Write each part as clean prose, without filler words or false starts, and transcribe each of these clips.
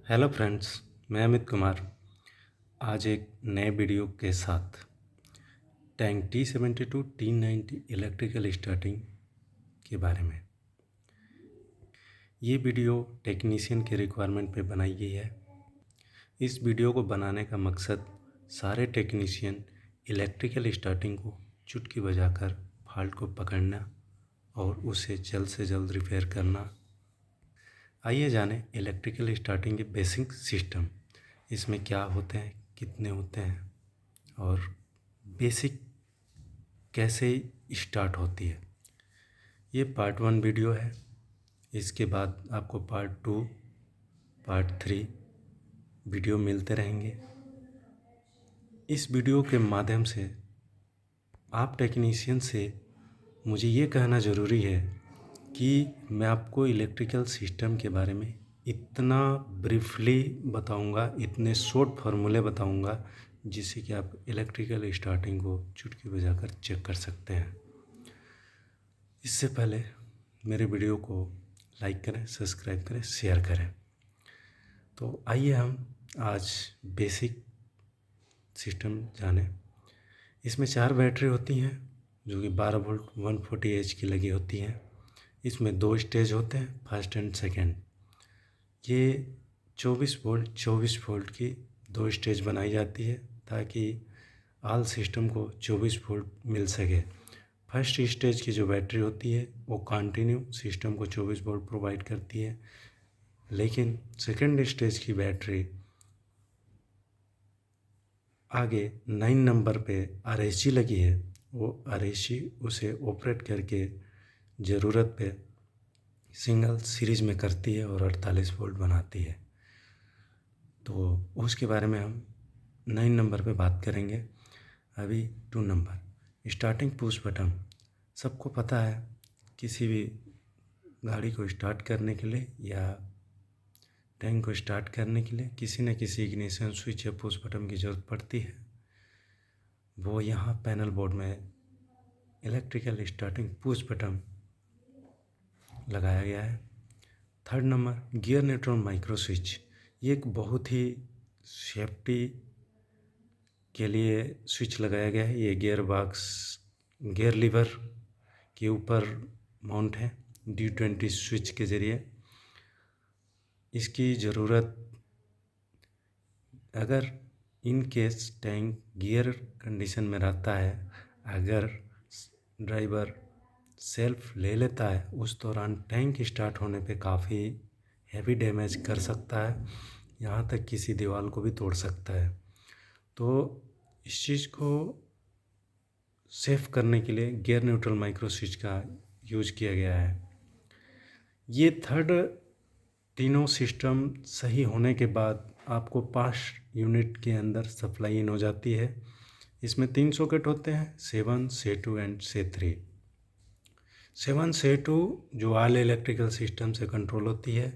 Hello friends, मैं अमित कुमार आज एक नए वीडियो के साथ tank T72 T90 electrical starting के बारे में। ये वीडियो टेक्नीशियन के रिक्वायरमेंट पे बनाई गई है। इस वीडियो को बनाने का मकसद सारे टेक्नीशियन इलेक्ट्रिकल स्टार्टिंग को चुटकी बजाकर फॉल्ट को पकड़ना और उसे जल्द से जल्द रिपेयर करना। आइए जानें इलेक्ट्रिकल स्टार्टिंग के बेसिक सिस्टम, इसमें क्या होते हैं, कितने होते हैं और बेसिक कैसे स्टार्ट होती है। ये पार्ट 1 वीडियो है। इसके बाद आपको पार्ट 2, पार्ट 3 वीडियो मिलते रहेंगे। इस वीडियो के माध्यम से आप टेक्नीशियन से मुझे ये कहना ज़रूरी है कि मैं आपको इलेक्ट्रिकल सिस्टम के बारे में इतना ब्रीफली बताऊंगा, इतने शॉर्ट फार्मूले बताऊंगा जिससे कि आप इलेक्ट्रिकल स्टार्टिंग को चुटकी बजाकर चेक कर सकते हैं। इससे पहले मेरे वीडियो को लाइक करें, सब्सक्राइब करें, शेयर करें। तो आइए हम आज बेसिक सिस्टम जानें। इसमें 4 बैटरी होती हैं जो कि 12 वोल्ट 140 H की लगी होती हैं। इसमें 2 स्टेज होते हैं, फर्स्ट एंड सेकेंड। ये 24 वोल्ट की 2 स्टेज बनाई जाती है ताकि ऑल सिस्टम को 24 वोल्ट मिल सके। फर्स्ट स्टेज की जो बैटरी होती है वो कंटिन्यू सिस्टम को 24 वोल्ट प्रोवाइड करती है, लेकिन सेकेंड स्टेज की बैटरी आगे 9 नंबर पे RSG लगी है, वो RSG उसे ऑपरेट करके ज़रूरत पे सिंगल सीरीज में करती है और 48 वोल्ट बनाती है। तो उसके बारे में हम 9 नंबर पे बात करेंगे। अभी 2 नंबर स्टार्टिंग पुश बटन। सबको पता है किसी भी गाड़ी को स्टार्ट करने के लिए या टैंक को स्टार्ट करने के लिए किसी न किसी इग्निशन स्विच या पुश बटन की ज़रूरत पड़ती है। वो यहाँ पैनल बोर्ड में इलेक्ट्रिकल स्टार्टिंग पुश बटन लगाया गया है। 3rd number gear neutral micro switch. ये एक बहुत ही सेफ्टी के लिए स्विच लगाया गया है। ये गियर लीवर के ऊपर माउंट है D20 स्विच के ज़रिए। इसकी ज़रूरत अगर in case tank gear condition में रहता है, अगर ड्राइवर सेल्फ ले लेता है, उस दौरान टैंक स्टार्ट होने पे काफ़ी हैवी डैमेज कर सकता है, यहाँ तक किसी दीवार को भी तोड़ सकता है। तो इस चीज़ को सेफ करने के लिए गियर न्यूट्रल माइक्रो स्विच का यूज किया गया है। ये तीनों सिस्टम सही होने के बाद आपको 5 यूनिट के अंदर सप्लाई इन हो जाती है। इसमें 3 सॉकेट होते हैं, C1, C2 and C3। 7 C2 जो ऑल इलेक्ट्रिकल सिस्टम से कंट्रोल होती है,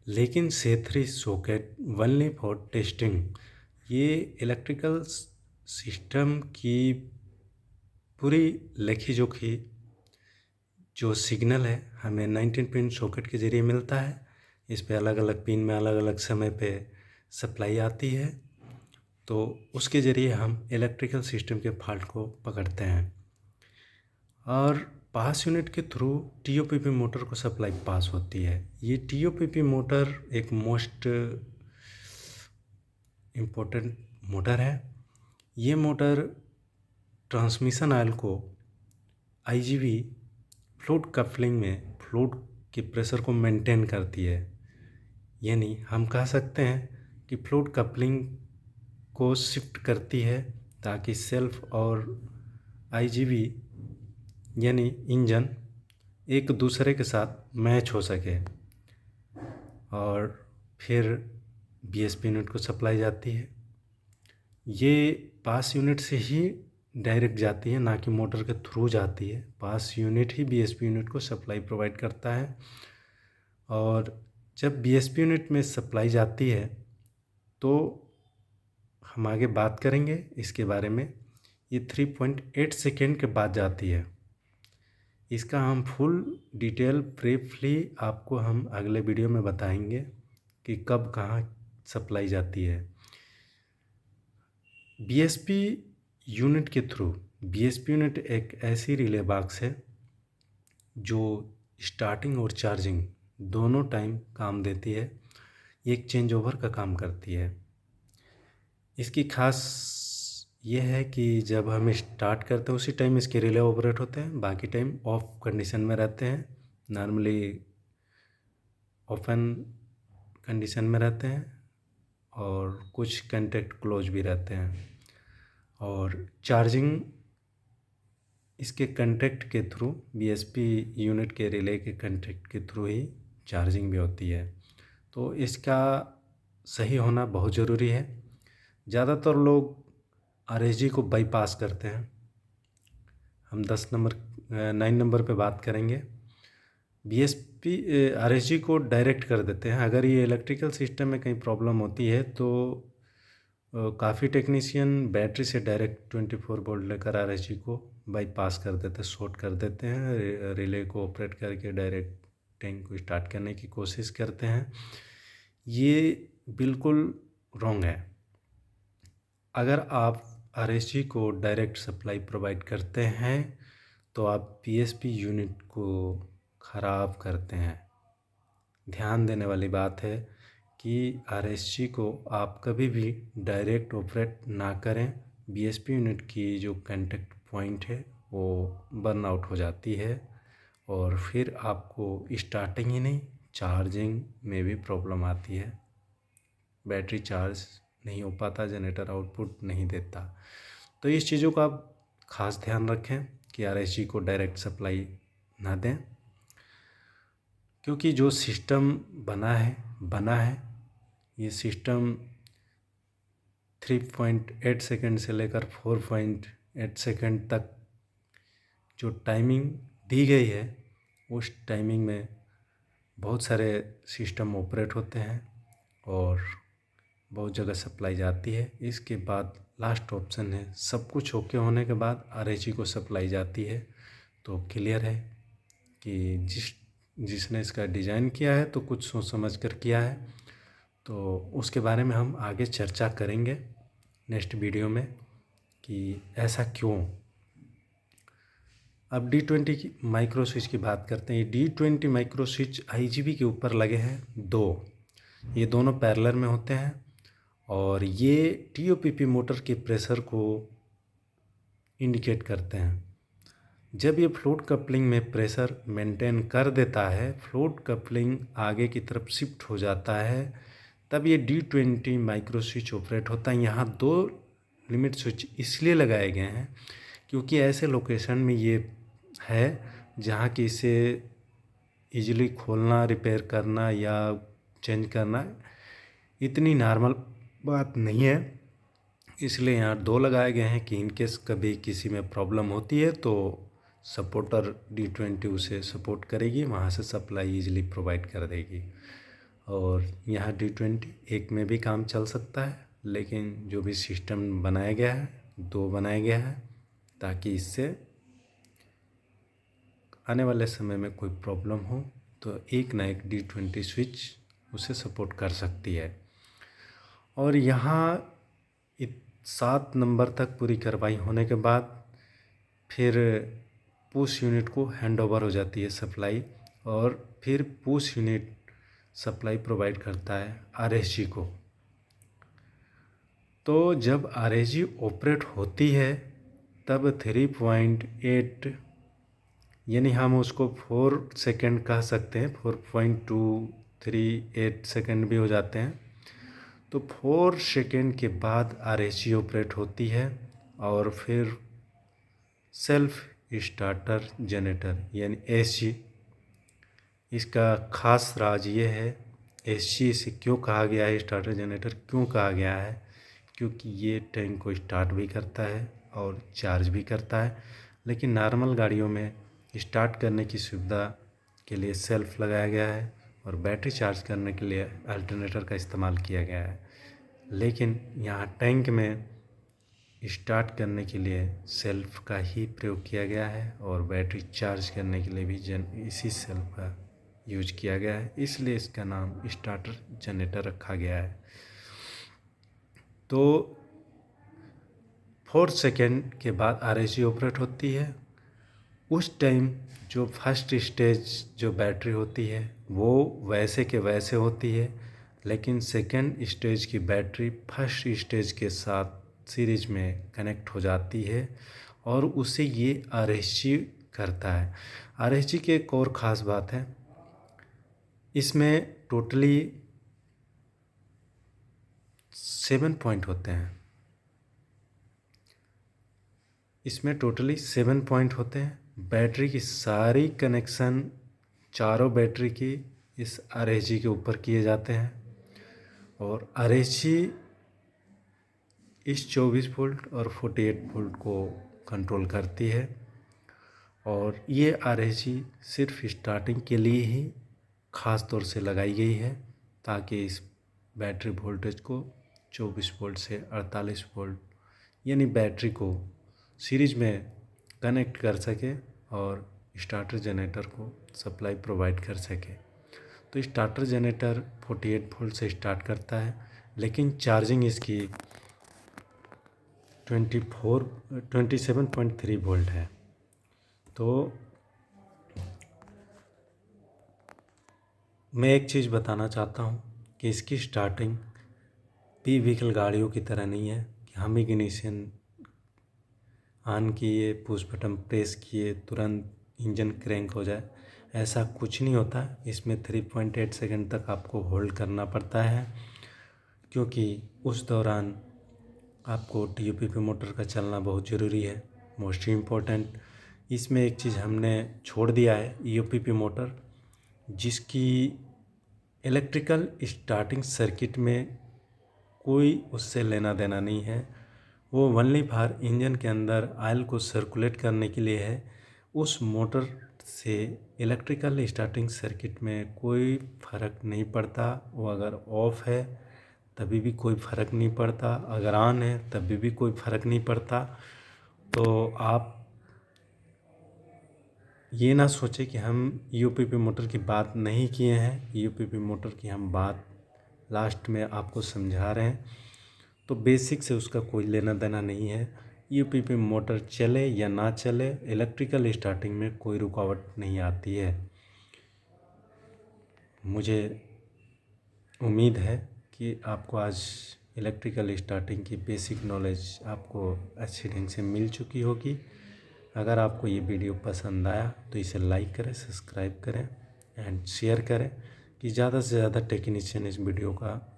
लेकिन C3 socket only for testing. ये इलेक्ट्रिकल सिस्टम की पूरी लेखी जोखी जो सिग्नल है हमें 19 पिन सॉकेट के ज़रिए मिलता है। इस पे अलग अलग पिन में अलग अलग समय पे सप्लाई आती है, तो उसके ज़रिए हम इलेक्ट्रिकल सिस्टम के फॉल्ट को पकड़ते हैं। और पास यूनिट के थ्रू TOPP मोटर को सप्लाई पास होती है। ये TOPP मोटर एक मोस्ट इम्पोर्टेंट मोटर है। ये मोटर ट्रांसमिशन ऑयल को IGB फ्लूइड कपलिंग में फ्लूइड के प्रेशर को मेंटेन करती है। यानी हम कह सकते हैं कि फ्लूइड कपलिंग को शिफ्ट करती है ताकि सेल्फ और IGB यानी इंजन एक दूसरे के साथ मैच हो सके, और फिर BSP यूनिट को सप्लाई जाती है। ये पास यूनिट से ही डायरेक्ट जाती है, ना कि मोटर के थ्रू जाती है। पास यूनिट ही BSP यूनिट को सप्लाई प्रोवाइड करता है, और जब BSP यूनिट में सप्लाई जाती है तो हम आगे बात करेंगे इसके बारे में। ये 3.8 सेकेंड के बाद जाती है। इसका हम फुल डिटेल ब्रीफली आपको हम अगले वीडियो में बताएंगे कि कब कहाँ सप्लाई जाती है। बीएसपी यूनिट के थ्रू, बीएसपी यूनिट एक ऐसी रिले बॉक्स है जो स्टार्टिंग और चार्जिंग दोनों टाइम काम देती है। ये एक चेंज ओवर का काम करती है। इसकी खास ये है कि जब हम स्टार्ट करते हैं उसी टाइम इसके रिले ऑपरेट होते हैं, बाकी टाइम ऑफ कंडीशन में रहते हैं। नॉर्मली ओपन कंडीशन में रहते हैं और कुछ कंटेक्ट क्लोज भी रहते हैं। और चार्जिंग इसके कंटेक्ट के थ्रू, बीएसपी यूनिट के रिले के कंटेक्ट के थ्रू ही चार्जिंग भी होती है। तो इसका सही होना बहुत ज़रूरी है। ज़्यादातर लोग आरएसजी को बाईपास करते हैं। हम 9 नंबर पे बात करेंगे। बीएसपी आरएसजी को डायरेक्ट कर देते हैं। अगर ये इलेक्ट्रिकल सिस्टम में कहीं प्रॉब्लम होती है तो काफ़ी टेक्नीशियन बैटरी से डायरेक्ट 24 वोल्ट लेकर आरएसजी को बाईपास कर देते हैं, शॉर्ट कर देते हैं। रिले को ऑपरेट करके डायरेक्ट टैंक को स्टार्ट करने की कोशिश करते हैं। ये बिल्कुल रॉन्ग है। अगर आप आरएसजी को डायरेक्ट सप्लाई प्रोवाइड करते हैं तो आप बीएसपी यूनिट को ख़राब करते हैं। ध्यान देने वाली बात है कि आरएसजी को आप कभी भी डायरेक्ट ऑपरेट ना करें। बीएसपी यूनिट की जो कांटेक्ट पॉइंट है वो बर्न आउट हो जाती है और फिर आपको स्टार्टिंग ही नहीं, चार्जिंग में भी प्रॉब्लम आती है। बैटरी चार्ज नहीं हो पाता, जनरेटर आउटपुट नहीं देता। तो इस चीज़ों का आप ख़ास ध्यान रखें कि आरएसजी को डायरेक्ट सप्लाई ना दें, क्योंकि जो सिस्टम बना है ये सिस्टम 3.8 सेकंड से लेकर 4.8 सेकंड तक जो टाइमिंग दी गई है उस टाइमिंग में बहुत सारे सिस्टम ऑपरेट होते हैं और बहुत जगह सप्लाई जाती है। इसके बाद लास्ट ऑप्शन है, सब कुछ ओके होने के बाद आरएसजी को सप्लाई जाती है। तो क्लियर है कि जिसने इसका डिज़ाइन किया है तो कुछ सोच समझ कर किया है। तो उसके बारे में हम आगे चर्चा करेंगे नेक्स्ट वीडियो में कि ऐसा क्यों। अब D20 की माइक्रो स्विच की बात करते हैं। D20 माइक्रो स्विच आईजीबी के ऊपर लगे हैं दो। ये दोनों पैरेलल में होते हैं और ये टीओपीपी मोटर के प्रेशर को इंडिकेट करते हैं। जब ये फ्लोट कपलिंग में प्रेशर मेंटेन कर देता है, फ्लोट कपलिंग आगे की तरफ शिफ्ट हो जाता है, तब ये D20 माइक्रो स्विच ऑपरेट होता है। यहाँ दो लिमिट स्विच इसलिए लगाए गए हैं क्योंकि ऐसे लोकेशन में ये है जहाँ कि इसे इजीली खोलना, रिपेयर करना या चेंज करना इतनी नॉर्मल बात नहीं है। इसलिए यहाँ दो लगाए गए हैं कि इनकेस कभी किसी में प्रॉब्लम होती है तो सपोर्टर D20 उसे सपोर्ट करेगी, वहाँ से सप्लाई इजीली प्रोवाइड कर देगी। और यहाँ D20 एक में भी काम चल सकता है, लेकिन जो भी सिस्टम बनाया गया है दो बनाया गया है ताकि इससे आने वाले समय में कोई प्रॉब्लम हो तो एक ना एक D20 स्विच उसे सपोर्ट कर सकती है। और यहाँ 7 नंबर तक पूरी कार्रवाई होने के बाद फिर पुश यूनिट को हैंड ओवर हो जाती है सप्लाई, और फिर पुश यूनिट सप्लाई प्रोवाइड करता है आरएसजी को। तो जब आरएसजी ऑपरेट होती है तब 3.8 यानी हम उसको 4 सेकेंड कह सकते हैं, 4.238 सेकेंड भी हो जाते हैं। तो 4 सेकेंड के बाद आरएसजी ऑपरेट होती है और फिर सेल्फ स्टार्टर जनरेटर यानी एसजी। इसका खास राज ये है, एसजी से क्यों कहा गया है, स्टार्टर जनरेटर क्यों कहा गया है, क्योंकि ये टैंक को स्टार्ट भी करता है और चार्ज भी करता है। लेकिन नॉर्मल गाड़ियों में स्टार्ट करने की सुविधा के लिए सेल्फ लगाया गया है और बैटरी चार्ज करने के लिए अल्टरनेटर का इस्तेमाल किया गया है। लेकिन यहाँ टैंक में स्टार्ट करने के लिए सेल्फ का ही प्रयोग किया गया है और बैटरी चार्ज करने के लिए भी इसी सेल्फ का यूज किया गया है, इसलिए इसका नाम स्टार्टर जनरेटर रखा गया है। तो 4 सेकेंड के बाद RSG ऑपरेट होती है। उस टाइम जो फर्स्ट स्टेज जो बैटरी होती है वो वैसे के वैसे होती है, लेकिन सेकेंड स्टेज की बैटरी फर्स्ट स्टेज के साथ सीरीज में कनेक्ट हो जाती है और उसे ये RSG करता है। RSG की एक और ख़ास बात है, इसमें टोटली 7 पॉइंट होते हैं। इसमें टोटली 7 पॉइंट होते हैं। बैटरी की सारी कनेक्शन चारों बैटरी की इस RSG के ऊपर किए जाते हैं और RSG इस 24 वोल्ट और 48 वोल्ट को कंट्रोल करती है। और ये RSG सिर्फ स्टार्टिंग के लिए ही ख़ास तौर से लगाई गई है ताकि इस बैटरी वोल्टेज को 24 वोल्ट से 48 वोल्ट यानी बैटरी को सीरीज में कनेक्ट कर सके और स्टार्टर जनरेटर को सप्लाई प्रोवाइड कर सके। तो स्टार्टर जनरेटर 48 वोल्ट से स्टार्ट करता है, लेकिन चार्जिंग इसकी 27.3 वोल्ट है। तो मैं एक चीज़ बताना चाहता हूँ कि इसकी स्टार्टिंग पी व्हीकल गाड़ियों की तरह नहीं है कि हम इग्निशन ऑन किए, पुश बटन प्रेस किए, तुरंत इंजन क्रैंक हो जाए। ऐसा कुछ नहीं होता। इसमें 3.8 सेकंड तक आपको होल्ड करना पड़ता है, क्योंकि उस दौरान आपको TUPP मोटर का चलना बहुत ज़रूरी है। मोस्ट इम्पोर्टेंट, इसमें एक चीज़ हमने छोड़ दिया है, EOPP मोटर, जिसकी इलेक्ट्रिकल स्टार्टिंग सर्किट में कोई उससे लेना देना नहीं है। वो ओनली फॉर इंजन के अंदर ऑयल को सर्कुलेट करने के लिए है। उस मोटर से इलेक्ट्रिकल स्टार्टिंग सर्किट में कोई फ़र्क नहीं पड़ता। वो अगर ऑफ है तभी भी कोई फ़र्क नहीं पड़ता, अगर ऑन है तभी भी कोई फ़र्क नहीं पड़ता। तो आप ये ना सोचें कि हम EOPP मोटर की बात नहीं किए हैं। EOPP मोटर की हम बात लास्ट में आपको समझा रहे हैं। तो बेसिक से उसका कोई लेना देना नहीं है। EOPP मोटर चले या ना चले, इलेक्ट्रिकल स्टार्टिंग में कोई रुकावट नहीं आती है। मुझे उम्मीद है कि आपको आज इलेक्ट्रिकल स्टार्टिंग की बेसिक नॉलेज आपको अच्छी ढंग से मिल चुकी होगी। अगर आपको ये वीडियो पसंद आया तो इसे लाइक करें, सब्सक्राइब करें एंड शेयर करें कि ज़्यादा से ज़्यादा टेक्नीशियन इस वीडियो का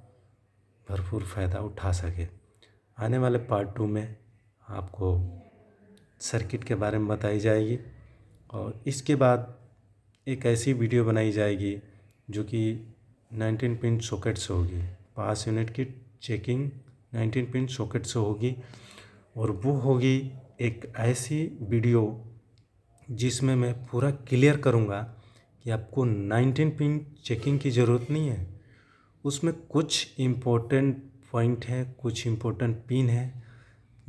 भरपूर फ़ायदा उठा सके। आने वाले पार्ट 2 में आपको सर्किट के बारे में बताई जाएगी और इसके बाद एक ऐसी वीडियो बनाई जाएगी जो कि 19 पिन सॉकेट से होगी। पास यूनिट की चेकिंग 19 पिन सॉकेट से होगी और वो होगी एक ऐसी वीडियो जिसमें मैं पूरा क्लियर करूँगा कि आपको 19 पिन चेकिंग की ज़रूरत नहीं है। उसमें कुछ इम्पोर्टेंट पॉइंट हैं, कुछ इम्पोर्टेंट पिन हैं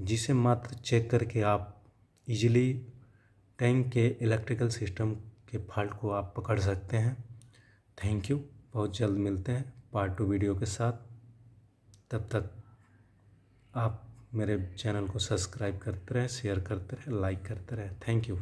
जिसे मात्र चेक करके आप इजीली टैंक के इलेक्ट्रिकल सिस्टम के फॉल्ट को आप पकड़ सकते हैं। Thank you. बहुत जल्द मिलते हैं पार्ट 2 वीडियो के साथ। तब तक आप मेरे चैनल को सब्सक्राइब करते रहें, शेयर करते रहें, लाइक करते रहें। Thank you.